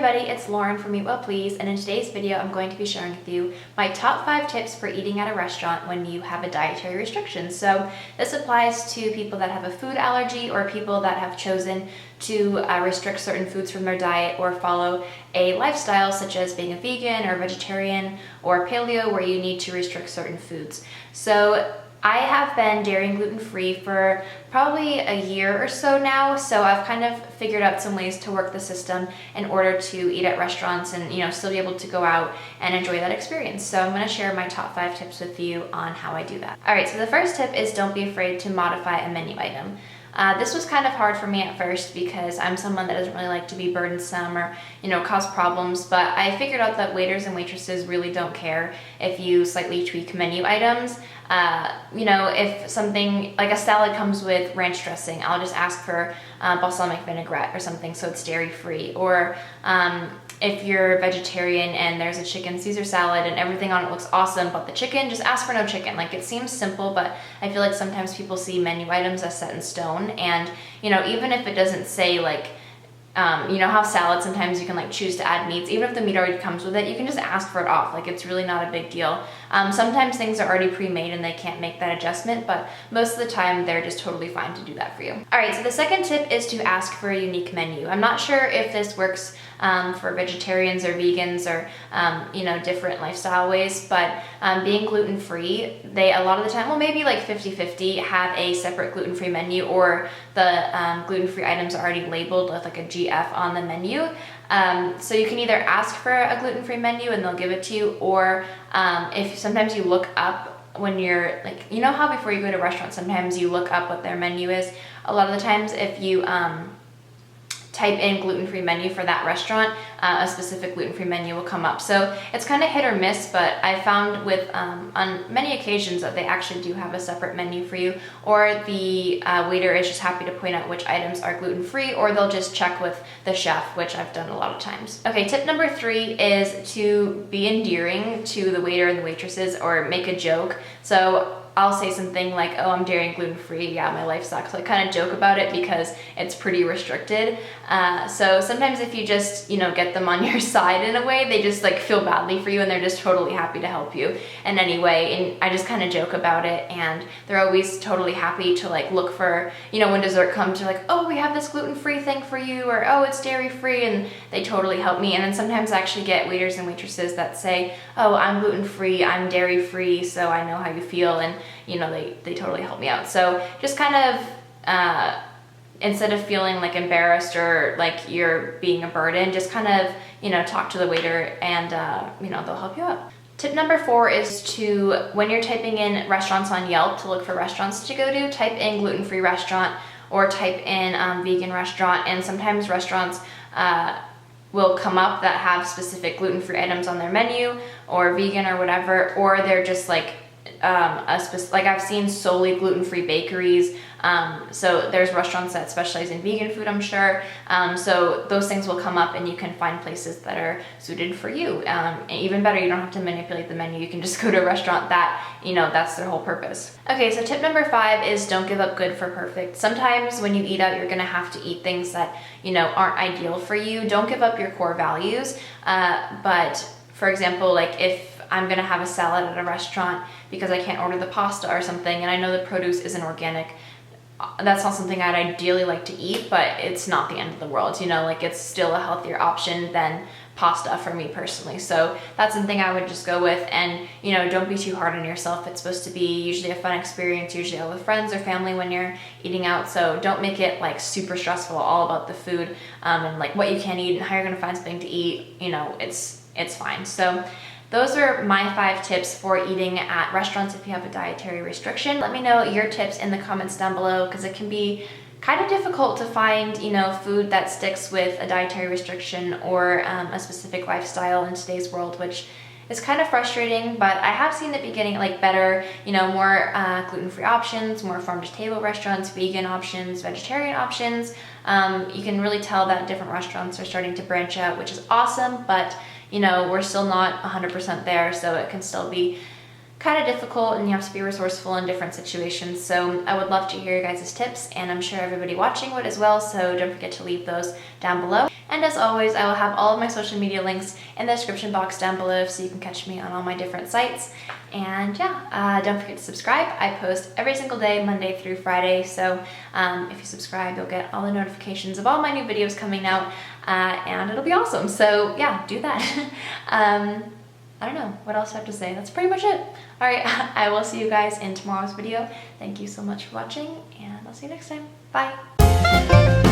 everybody, it's Lauren from Eat Well Please, and in today's video I'm going to be sharing with you my top 5 tips for eating at a restaurant when you have a dietary restriction. So this applies to people that have a food allergy or people that have chosen to restrict certain foods from their diet or follow a lifestyle such as being a vegan or vegetarian or paleo where you need to restrict certain foods. So I have been dairy and gluten-free for probably a year or so now, so I've kind of figured out some ways to work the system in order to eat at restaurants and still be able to go out and enjoy that experience. So I'm going to share my top 5 tips with you on how I do that. Alright, so the first tip is don't be afraid to modify a menu item. This was kind of hard for me at first because I'm someone that doesn't really like to be burdensome or, cause problems, but I figured out that waiters and waitresses really don't care if you slightly tweak menu items. If something like a salad comes with ranch dressing, I'll just ask for balsamic vinaigrette or something so it's dairy free. Or if you're vegetarian and there's a chicken Caesar salad and everything on it looks awesome, but the chicken, just ask for no chicken. Like, it seems simple, but I feel like sometimes people see menu items as set in stone. And, even if it doesn't say how salad, sometimes you can choose to add meats. Even if the meat already comes with it, you can just ask for it off. It's really not a big deal. Sometimes things are already pre-made and they can't make that adjustment, but most of the time they're just totally fine to do that for you. All right, so the second tip is to ask for a unique menu. I'm not sure if this works for vegetarians or vegans or different lifestyle ways, but being gluten-free, they a lot of the time, well, maybe 50-50, have a separate gluten-free menu, or the gluten-free items are already labeled with a GF on the menu. So you can either ask for a gluten-free menu and they'll give it to you, or if sometimes you look up when you're how before you go to a restaurant, sometimes you look up what their menu is. A lot of the times if you type in gluten-free menu for that restaurant, a specific gluten-free menu will come up. So it's kind of hit or miss, but I found with on many occasions that they actually do have a separate menu for you, or the waiter is just happy to point out which items are gluten-free, or they'll just check with the chef, which I've done a lot of times. Okay, tip number 3 is to be endearing to the waiter and the waitresses, or make a joke. So I'll say something like, oh, I'm dairy and gluten-free, yeah, my life sucks. I kind of joke about it because it's pretty restricted. So sometimes if you just, get them on your side in a way, they just feel badly for you and they're just totally happy to help you in any way. And I just kind of joke about it, and they're always totally happy to look for, when dessert comes, they're oh, we have this gluten-free thing for you, or oh, it's dairy-free, and they totally help me. And then sometimes I actually get waiters and waitresses that say, oh, I'm gluten-free, I'm dairy-free, so I know how you feel, and they totally help me out. So just kind of instead of feeling embarrassed or you're being a burden, just kind of talk to the waiter and they'll help you out. Tip number 4 is to, when you're typing in restaurants on Yelp to look for restaurants to go to, type in gluten-free restaurant or type in vegan restaurant, and sometimes restaurants will come up that have specific gluten-free items on their menu, or vegan or whatever, or they're just I've seen solely gluten-free bakeries. So there's restaurants that specialize in vegan food, I'm sure. So those things will come up and you can find places that are suited for you. And even better, you don't have to manipulate the menu. You can just go to a restaurant that, that's their whole purpose. Okay, so tip number 5 is don't give up good for perfect. Sometimes when you eat out, you're gonna have to eat things that, aren't ideal for you. Don't give up your core values. But for example, if I'm gonna have a salad at a restaurant because I can't order the pasta or something, and I know the produce isn't organic, that's not something I'd ideally like to eat, but it's not the end of the world, it's still a healthier option than pasta for me personally. So that's something I would just go with, and don't be too hard on yourself. It's supposed to be usually a fun experience, usually all with friends or family when you're eating out, so don't make it super stressful, all about the food and what you can eat and how you're gonna find something to eat. It's fine. So those are my 5 tips for eating at restaurants if you have a dietary restriction. Let me know your tips in the comments down below, because it can be kind of difficult to find, food that sticks with a dietary restriction or a specific lifestyle in today's world, which is kind of frustrating. But I have seen it be getting better, more gluten-free options, more farm-to-table restaurants, vegan options, vegetarian options. You can really tell that different restaurants are starting to branch out, which is awesome, but we're still not 100% there, so it can still be kind of difficult, and you have to be resourceful in different situations. So I would love to hear your guys' tips, and I'm sure everybody watching would as well, so don't forget to leave those down below. And as always, I will have all of my social media links in the description box down below so you can catch me on all my different sites. And yeah, don't forget to subscribe. I post every single day, Monday through Friday, so if you subscribe, you'll get all the notifications of all my new videos coming out, and it'll be awesome. So yeah, do that. I don't know what else I have to say. That's pretty much it. All right, I will see you guys in tomorrow's video. Thank you so much for watching, and I'll see you next time. Bye.